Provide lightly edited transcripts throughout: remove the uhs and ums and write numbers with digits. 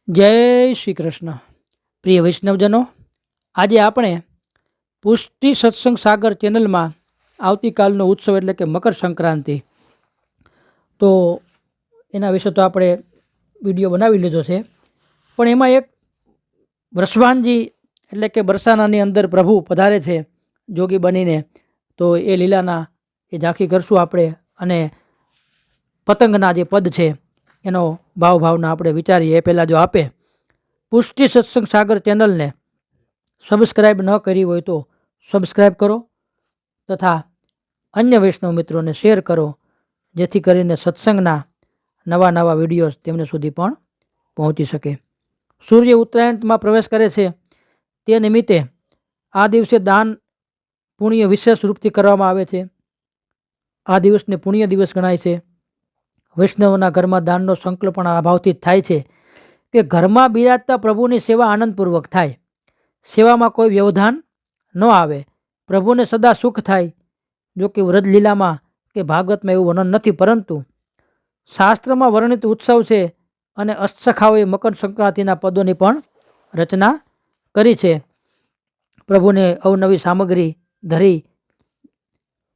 જય શ્રી કૃષ્ણ. પ્રિય વૈષ્ણવજનો, આજે આપણે પુષ્ટિ સત્સંગ સાગર ચેનલમાં આવતીકાલનો ઉત્સવ એટલે કે મકર સંક્રાંતિ, તો એના વિશે તો આપણે વિડીયો બનાવી લીધો છે. પણ એમાં એક વૃષભાનજી એટલે કે બરસાનાની અંદર પ્રભુ પધારે છે જોગી બનીને, તો એ લીલાના એ ઝાંખી કરશું આપણે, અને પતંગના જે પદ છે એનો ભાવના આપણે વિચારીએ. એ પહેલાં જો આપે પુષ્ટિ સત્સંગ સાગર ચેનલને સબસ્ક્રાઈબ ન કરી હોય તો સબસ્ક્રાઈબ કરો, તથા અન્ય વૈષ્ણવ મિત્રોને શેર કરો, જેથી કરીને સત્સંગના નવા વિડીયોઝ તેમને સુધી પણ પહોંચી શકે. સૂર્ય ઉત્તરાયણમાં પ્રવેશ કરે છે, તે નિમિત્તે આ દિવસે દાન પુણ્ય વિશેષ રૂપથી કરવામાં આવે છે. આ દિવસને પુણ્ય દિવસ ગણાય છે. વૈષ્ણવના ઘરમાં દાનનો સંકલ્પ પણ આ ભાવથી થાય છે કે ઘરમાં બિરાજતા પ્રભુની સેવા આનંદપૂર્વક થાય, સેવામાં કોઈ વ્યવધાન ન આવે, પ્રભુને સદા સુખ થાય. જો કે વ્રજલીલામાં કે ભાગવતમાં એવું વર્ણન નથી, પરંતુ શાસ્ત્રમાં વર્ણિત ઉત્સવ છે, અને અષ્ટસખાઓએ મકર સંક્રાંતિના પદોની પણ રચના કરી છે. પ્રભુને અવનવી સામગ્રી ધરી,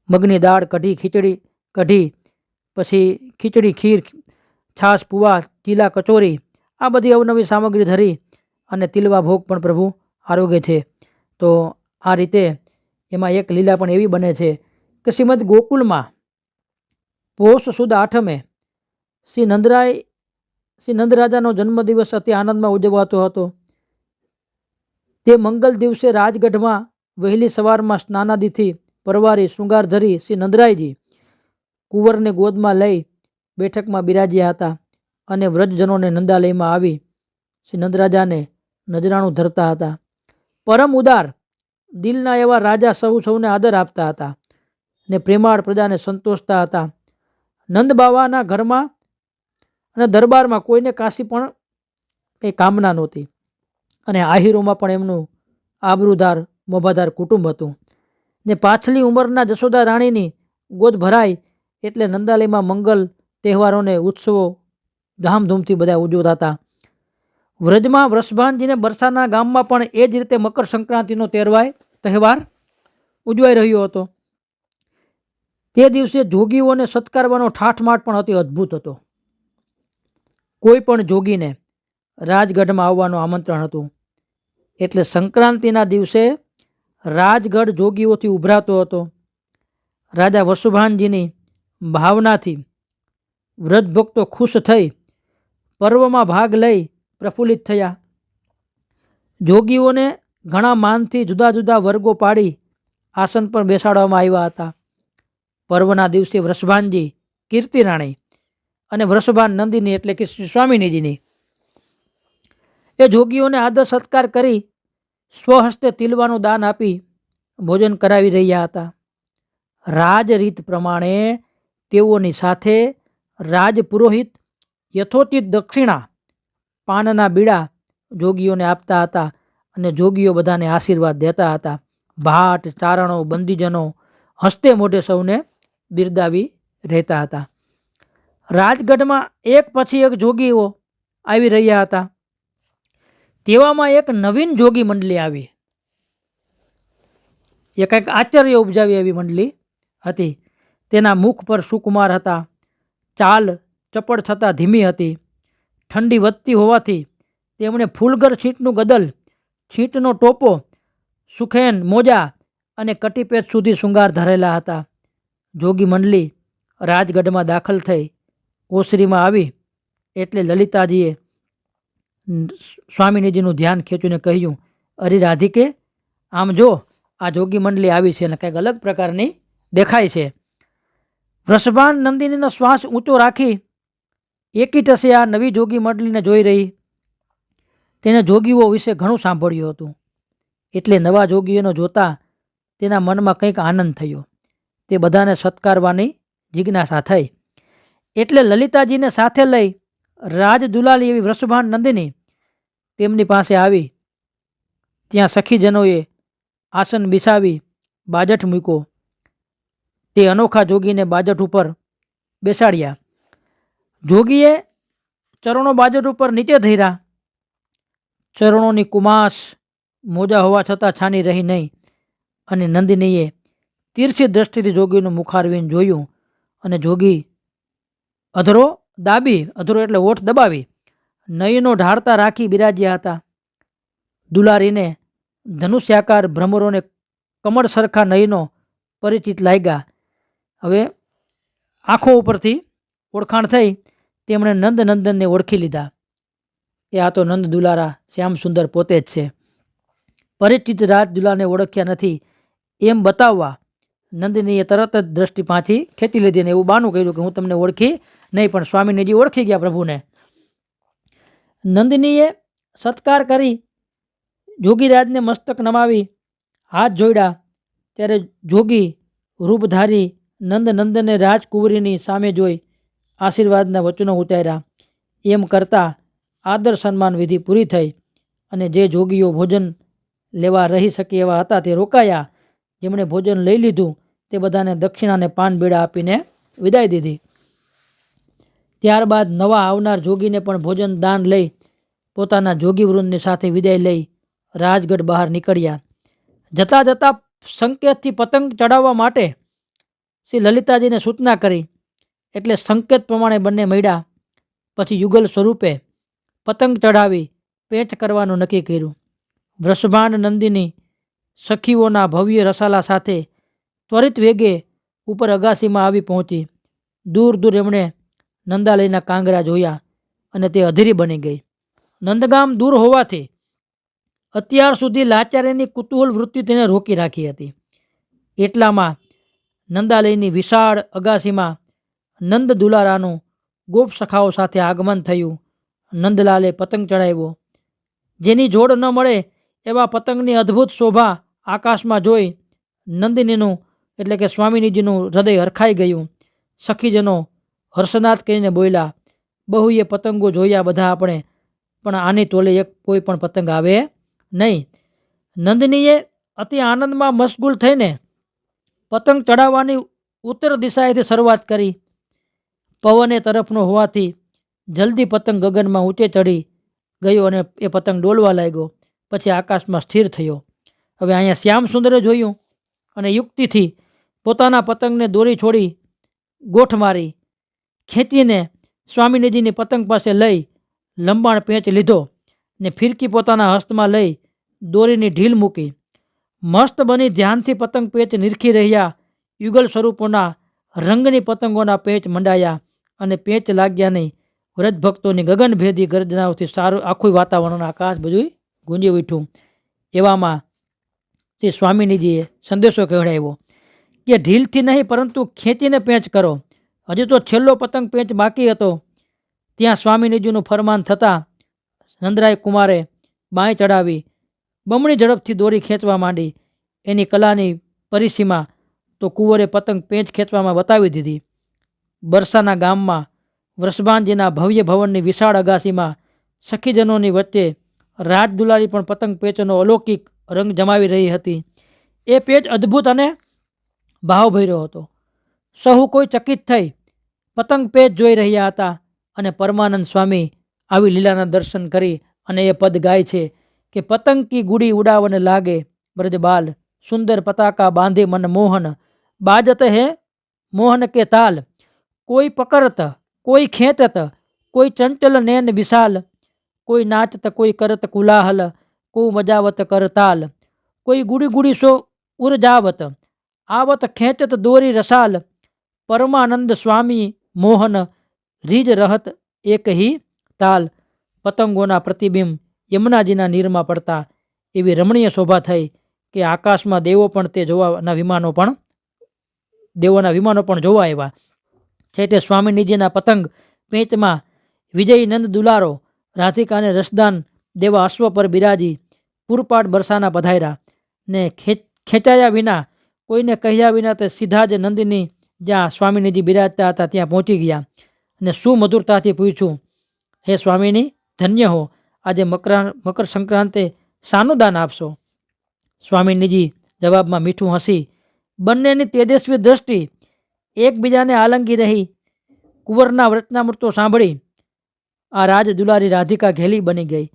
મગની દાળ કઢી, ખીચડી કઢી, પછી ખીચડી, ખીર, છાશ, પુવા, ચીલા, કચોરી, આ બધી અવનવી સામગ્રી ધરી અને તિલવા ભોગ પણ પ્રભુ આરોગે છે. તો આ રીતે એમાં એક લીલા પણ એવી બને છે કે શ્રીમદ ગોકુલમાં પોષ સુદ આઠમે શ્રી નંદરાજાનો જન્મદિવસ અતિ આનંદમાં ઉજવાતો હતો. તે મંગલ દિવસે રાજગઢમાં વહેલી સવારમાં સ્નાનાદિથી પરવારી શૃંગાર ધરી શ્રી નંદરાયજી કુંવરને ગોદમાં લઈ બેઠકમાં બિરાજ્યા હતા, અને વ્રજજનોને નંદાલયમાં આવી શ્રી નંદરાજાને નજરાણું ધરતા હતા. પરમ ઉદાર દિલના એવા રાજા સૌને આદર આપતા હતા, ને પ્રેમાળ પ્રજાને સંતોષતા હતા. નંદ બાવાના ઘરમાં અને દરબારમાં કોઈને કાશી પણ કંઈ કામના નહોતી, અને આહિરોમાં પણ એમનું આબરૂદાર મોભાદાર કુટુંબ હતું. ને પાછલી ઉંમરના જશોદા રાણીની ગોદ ભરાય એટલે નંદાલયમાં મંગલ તહેવારોને ઉત્સવો ધામધૂમથી બધા ઉજવતા હતા. વ્રજમાં વૃષભાનજીને બરસાના ગામમાં પણ એ જ રીતે મકર સંક્રાંતિનો તહેવાર ઉજવાઈ રહ્યો હતો. તે દિવસે જોગીઓને સત્કારવાનો ઠાઠમાઠ પણ અતિ અદ્ભુત હતો. કોઈ પણ જોગીને રાજગઢમાં આવવાનું આમંત્રણ હતું, એટલે સંક્રાંતિના દિવસે રાજગઢ જોગીઓથી ઉભરાતો હતો. રાજા વસુભાનજીની ભાવનાથી વ્રજભક્તો ખુશ થઈ પર્વમાં ભાગ લઈ પ્રફુલ્લિત થયા. જોગીઓને ઘણા માનથી જુદા જુદા વર્ગો પાડી આસન પર બેસાડવામાં આવ્યા હતા. પર્વના દિવસે વૃષભાનજી, કીર્તિ રાણી અને વૃષભાન નંદિની એટલે કે શ્રી સ્વામિનીજીની એ જોગીઓને આદર સત્કાર કરી સ્વહસ્તે તિલવાનું દાન આપી ભોજન કરાવી રહ્યા હતા. રાજરીત પ્રમાણે તેઓની સાથે રાજપુરોહિત યથોચિત દક્ષિણા પાનના બીડા જોગીઓને આપતા હતા, અને જોગીઓ બધાને આશીર્વાદ દેતા હતા. ભાટ, ચારણો, બંદીજનો હસ્તે મોઢે સૌને બિરદાવી રહેતા હતા. રાજગઢમાં એક પછી એક જોગીઓ આવી રહ્યા હતા. તેવામાં એક નવીન જોગી મંડળી આવી. એ કંઈક આશ્ચર્ય ઉપજાવી એવી મંડળી હતી. તેના મુખ પર સુકુમાર હતા, ચાલ ચપળ છતાં ધીમી હતી. ઠંડી વધતી હોવાથી તેમણે ફૂલગર છીંટનું ગદલ, છીંટનો ટોપો, સુખેન, મોજા અને કટીપેચ સુધી શૃંગાર ધરેલા હતા. જોગી મંડળી રાજગઢમાં દાખલ થઈ ઓસરીમાં આવી એટલે લલિતાજીએ સ્વામિનીજીનું ધ્યાન ખેંચીને કહ્યું, અરે રાધિકે, આમ જો, આ જોગી મંડળી આવી છે અને કંઈક અલગ પ્રકારની દેખાય છે. વૃષભાન નંદિનીનો શ્વાસ ઊંચો રાખી એકી ટસે આ નવી જોગી મંડળીને જોઈ રહી. તેને જોગીઓ વિશે ઘણું સાંભળ્યું હતું, એટલે નવા જોગીઓને જોતા તેના મનમાં કંઈક આનંદ થયો. તે બધાને સત્કારવાની જિજ્ઞાસા થઈ, એટલે લલિતાજીને સાથે લઈ રાજદુલાલી એવી વૃષભાન નંદિની તેમની પાસે આવી. ત્યાં સખીજનોએ આસન બિછાવી બાજટ મૂક્યો. તે અનોખા જોગીને બાજટ ઉપર બેસાડ્યા. જોગીએ ચરણો બાજટ ઉપર નીચે ધર્યા ચરણોની કુમાશ મોજા હોવા છતાં છાની રહી નહીં, અને નંદિનીએ તીરછી દ્રષ્ટિથી જોગીનું મુખારવીને જોયું, અને જોગી અધરો દાબી, અધરો એટલે ઓઠ દબાવી, નયનો ઢાળતા રાખી બિરાજ્યા હતા. દુલારીને ધનુષ્યાકાર ભ્રમરોને કમળ સરખા નયનો પરિચિત લાગ્યા. હવે આંખો ઉપરથી ઓળખાણ થઈ. તેમણે નંદનંદનને ઓળખી લીધા કે આ તો નંદ દુલારા શ્યામ સુંદર પોતે જ છે. પરિચિત રાજ દુલાને ઓળખ્યા નથી એમ બતાવવા નંદિનીએ તરત જ દ્રષ્ટિ પાછી ખેંચી લીધી અને એવું બાનું કર્યું કે હું તમને ઓળખી નહીં, પણ સ્વામિનીજી ઓળખી ગયા પ્રભુને. નંદિનીએ સત્કાર કરી જોગીરાજને મસ્તક નમાવી હાથ જોડ્યા. ત્યારે જોગી રૂપધારી નંદનંદને રાજકુંવરીની સામે જોઈ આશીર્વાદના વચનો ઉચ્ચાર્યા. એમ કરતાં આદર સન્માન વિધિ પૂરી થઈ, અને જે જોગીઓ ભોજન લેવા રહી શકે એવા હતા તે રોકાયા. જેમણે ભોજન લઈ લીધું તે બધાને દક્ષિણાને પાન બીડા આપીને વિદાય દીધી. ત્યારબાદ નવા આવનાર જોગીને પણ ભોજન દાન લઈ પોતાના જોગીવૃંદની સાથે વિદાય લઈ રાજગઢ બહાર નીકળ્યા. જતાં જતાં સંકેતથી પતંગ ચડાવવા માટે શ્રી લલિતાજીને સૂચના કરી, એટલે સંકેત પ્રમાણે બંને મળ્યા. પછી યુગલ સ્વરૂપે પતંગ ચડાવી પેચ કરવાનું નક્કી કર્યું. વૃષભાન નંદિની સખીઓના ભવ્ય રસાલા સાથે ત્વરિત વેગે ઉપર અગાસીમાં આવી પહોંચી. દૂર દૂર એમણે નંદાલયના કાંગરા જોયા અને તે અધીરી બની ગઈ. નંદગામ દૂર હોવાથી અત્યાર સુધી લાચાર્યની કુતૂહલ વૃત્તિ તેને રોકી રાખી હતી. એટલામાં નંદાલયની વિશાળ અગાસીમાં નંદ દુલારાનું ગોપ સખાઓ સાથે આગમન થયું. નંદલાલે પતંગ ચડાવ્યો. જેની જોડ ન મળે એવા પતંગની અદ્ભુત શોભા આકાશમાં જોઈ નંદિનીનું એટલે કે સ્વામિનીજીનું હૃદય હરખાઈ ગયું. સખીજનો હર્ષનાદ કરીને બોલ્યા, બહુએ પતંગો જોયા બધા આપણે, પણ આની તોલે એક કોઈ પણ પતંગ આવે નહીં. નંદિનીએ અતિ આનંદમાં મશગુલ થઈને પતંગ ચડાવવાની ઉત્તર દિશાએથી શરૂઆત કરી. પવને તરફનો હોવાથી જલ્દી પતંગ ગગનમાં ઊંચે ચડી ગયો અને એ પતંગ ડોલવા લાગ્યો. પછી આકાશમાં સ્થિર થયો. હવે અહીંયા શ્યામ સુંદરે જોયું અને યુક્તિથી પોતાના પતંગને દોરી છોડી ગોઠ મારી ખેંચીને સ્વામિનીજીની પતંગ પાસે લઈ લંબાણ પેંચ લીધો ને ફિરકી પોતાના હસ્તમાં લઈ દોરીની ઢીલ મૂકી. મસ્ત બની ધ્યાનથી પતંગ પેચ નિરખી રહ્યા. યુગલ સ્વરૂપોના રંગની પતંગોના પેચ મંડાયા અને પેચ લાગ્યા નહીં. વ્રજભક્તોની ગગનભેદી ગર્જનાઓથી સારું આખું વાતાવરણ આકાશ બધું ગુંજી ઉઠ્યું. એવામાં તે સ્વામિનીજીએ સંદેશો કહેવડાવ્યો કે ઢીલથી નહીં પરંતુ ખેંચીને પેંચ કરો. હજી તો છેલ્લો પતંગ પેંચ બાકી હતો. ત્યાં સ્વામિનીજીનું ફરમાન થતાં નંદરાય કુમારે બાંય ચડાવી બમણી ઝડપથી દોરી ખેંચવા માંડી. એની કલાની પરિસીમા તો કુંવરે પતંગ પેંચ ખેંચવામાં બતાવી દીધી. બરસાના ગામમાં વૃષભાનજીના ભવ્ય ભવનની વિશાળ અગાસીમાં સખીજનોની વચ્ચે રાજદુલારી પણ પતંગ પેચનો અલૌકિક રંગ જમાવી રહી હતી. એ પેચ અદ્ભુત અને ભાવભર્યો હતો. સહુ કોઈ ચકિત થઈ પતંગ પેચ જોઈ રહ્યા હતા અને પરમાનંદ સ્વામી આવી લીલાના દર્શન કરી અને એ પદ ગાય છે કે પતંગ કી ગુડી ઉડાવને લાગે બ્રજબાલ, સુંદર પતાકા બાંધે મન મોહન, બાજત હે મોહન કે તાલ, કોઈ પકડત કોઈ ખેંચત કોઈ ચંચલ નૈન વિશાલ, કોઈ નાચત કોઈ કરત કુલાહલ, કોઈ મજાવત કરતાલ, કોઈ ગુડી ગુડી સો ઉર જાવત, આવત ખેંચત દોરી રસાલ, પરમાનંદ સ્વામી મોહન રીજ રહત એક હી તાલ. પતંગોના પ્રતિબિંબ યમુનાજીના નીરમાં પડતા એવી રમણીય શોભા થઈ કે આકાશમાં દેવોના વિમાનો પણ જોવા આવ્યા. છેટે સ્વામિનીજીના પતંગ પેંચમાં વિજયી નંદ દુલારો રાધિકાને રસદાન દેવા અશ્વ પર બિરાજી પૂરપાટ બરસાના પધાર્યા ને ખેંચાયા વિના કોઈને કહ્યા વિના તે સીધા જ નંદિની જ્યાં સ્વામિનીજી બિરાજતા હતા ત્યાં પહોંચી ગયા અને સુમધુરતાથી પૂછ્યું, હે સ્વામિની ધન્ય હો, આજે મકર સંક્રાંતે શાનું દાન આપશો? સ્વામિનીજી જવાબમાં મીઠું હસી બંનેની તેજસ્વી દ્રષ્ટિ એકબીજાને આલંગી રહી. કુંવરના વચનામૃતો સાંભળી આ રાજ દુલારી રાધિકા ઘેલી બની ગઈ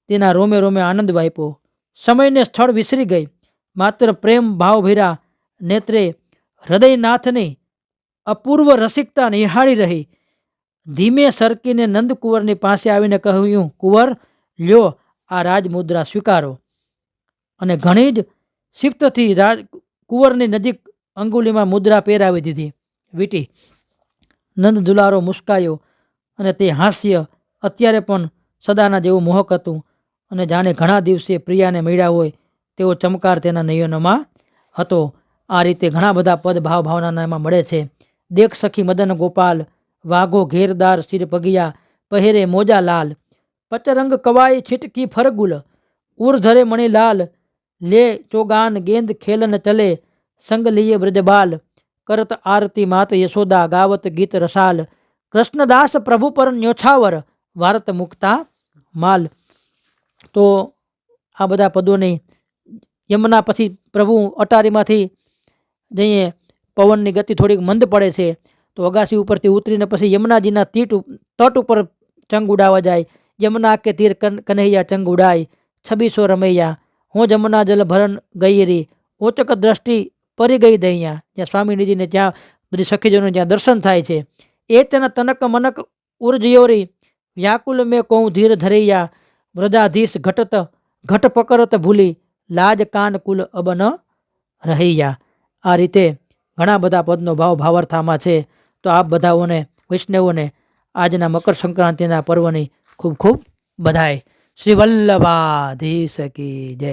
તેના રોમે રોમે આનંદ વાપ્યો. સમયને સ્થળ વિસરી ગઈ, માત્ર પ્રેમ ભાવભીરા નેત્રે હૃદયનાથની અપૂર્વ રસિકતા નિહાળી રહી. ધીમે સરકીને નંદકુંવરની પાસે આવીને કહ્યું, કુંવર, લ્યો આ રાજમુદ્રા સ્વીકારો. અને ઘણી જ શિફ્તથી કુંવરની નજીક અંગુલીમાં મુદ્રા પહેરાવી દીધી. વીટી. નંદ દુલારો મુસ્કાયો અને તે હાસ્ય અત્યારે પણ સદાના જેવું મોહક હતું અને જાણે ઘણા દિવસે પ્રિયાને મળ્યા હોય તેવો ચમકાર તેના નયનોમાં હતો. આ રીતે ઘણા બધા પદ ભાવ ભાવનાના એમાં મળે છે. દેખ સખી મદન ગોપાલ, વાઘો ઘેરદાર શિર પગિયા, પહેરે મોજા લાલ, પચરંગ કવાય છીટકી ફરગુલ, ઉર્ધરે મણિલાલ, લે ચોગાન ગેંદ ખેલન ચલે, સંગ લીએ બ્રજબાલ, કરત આરતી માત યશોદા, ગાવત ગીત રસાલ, કૃષ્ણદાસ પ્રભુ પર ન્યોછાવર, વારત મુક્તા માલ. તો આ બધા પદોની યમુના પછી પ્રભુ અટારીમાંથી જઈએ, પવનની ગતિ થોડીક મંદ પડે છે તો અગાસી ઉપરથી ઉતરીને પછી યમુનાજીના તટ ઉપર ચંગ ઉડાવવા જાય. યમુના કે તીર કન્હૈયા ચંગ ઉડાય, છબીસો રમૈયા, હું જમુના જલ ભરન ગઈ રી, ઓચક દ્રષ્ટિ પરી ગઈ દૈયા. જ્યાં સ્વામીજીને ત્યાં બધી સખીજનો જ્યાં દર્શન થાય છે. એ તેના તનક મનક ઉર્જયોરી, વ્યાકુલ મેં કહું ધીર ધરૈયા, વ્રજાધીશ ઘટ પકરત ભૂલી, લાજ કાન કુલ અબ ન રહૈયા. આ રીતે ઘણા બધા પદનો ભાવ ભાવાર્થામાં છે. તો આપ બધાઓને વૈષ્ણવોને આજના મકર સંક્રાંતિના પર્વની ખૂબ ખૂબ બધાઈ. શ્રી વલ્લભાધીશ કી જય.